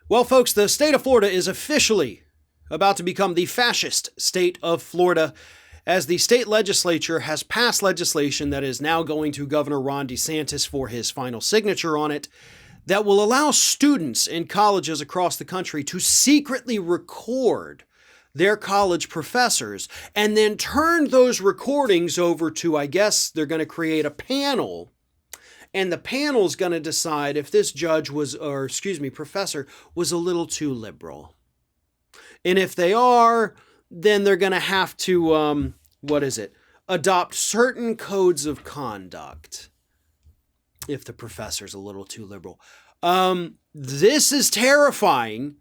Well, folks, the state of Florida is officially about to become the fascist state of Florida, as the state legislature has passed legislation that is now going to Governor Ron DeSantis for his final signature on it, that will allow students in colleges across the country to secretly record their college professors and then turn those recordings over to, I guess they're going to create a panel, and the panel's going to decide if this professor was a little too liberal. And if they are, then they're going to have to, adopt certain codes of conduct if the professor's a little too liberal. This is terrifying,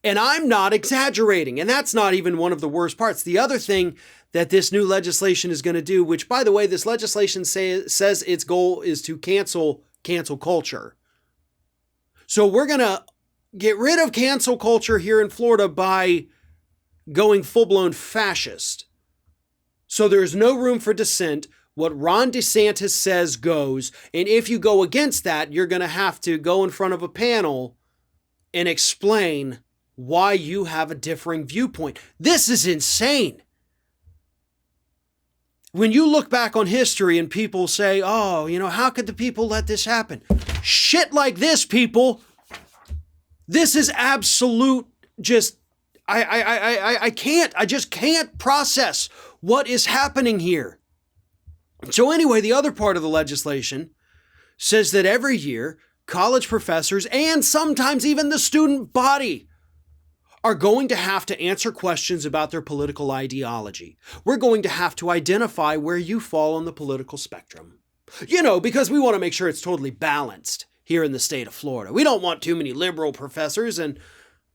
and I'm not exaggerating. And that's not even one of the worst parts. The other thing that this new legislation is going to do, which, by the way, this legislation says its goal is to cancel culture. So we're going to get rid of cancel culture here in Florida by going full-blown fascist. So there's no room for dissent. What Ron DeSantis says goes. And if you go against that, you're going to have to go in front of a panel and explain why you have a differing viewpoint. This is insane. When you look back on history and people say, oh, how could the people let this happen? Shit like this, people. This is absolute I just can't process what is happening here. So anyway, the other part of the legislation says that every year, college professors and sometimes even the student body are going to have to answer questions about their political ideology. We're going to have to identify where you fall on the political spectrum. Because we want to make sure it's totally balanced here in the state of Florida. We don't want too many liberal professors and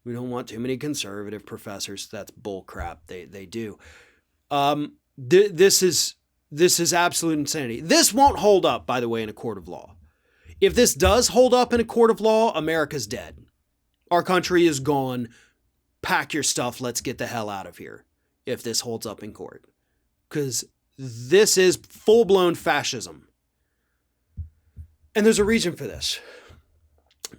we don't want too many conservative professors. That's bull crap. They do. This is absolute insanity. This won't hold up, by the way, in a court of law. If this does hold up in a court of law, America's dead. Our country is gone. Pack your stuff. Let's get the hell out of here if this holds up in court. Because this is full-blown fascism. And there's a reason for this.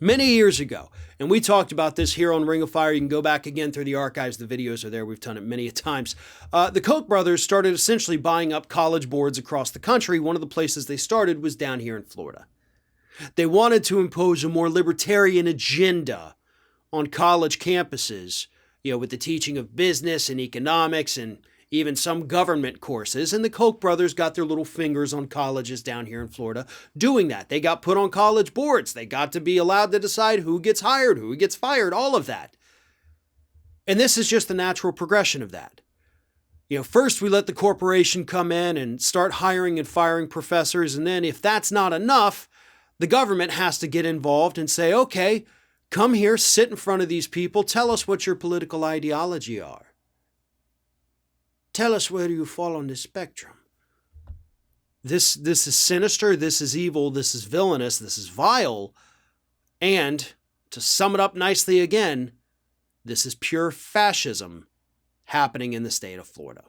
Many years ago, and we talked about this here on Ring of Fire. You can go back again through the archives. The videos are there. We've done it many times. The Koch brothers started essentially buying up college boards across the country. One of the places they started was down here in Florida. They wanted to impose a more libertarian agenda on college campuses, with the teaching of business and economics and even some government courses. And the Koch brothers got their little fingers on colleges down here in Florida doing that. They got put on college boards. They got to be allowed to decide who gets hired, who gets fired, all of that. And this is just the natural progression of that. First we let the corporation come in and start hiring and firing professors. And then if that's not enough, the government has to get involved and say, okay, come here, sit in front of these people. Tell us what your political ideology are. Tell us where you fall on the spectrum. This is sinister, this is evil, this is villainous, this is vile. And to sum it up nicely again, this is pure fascism happening in the state of Florida.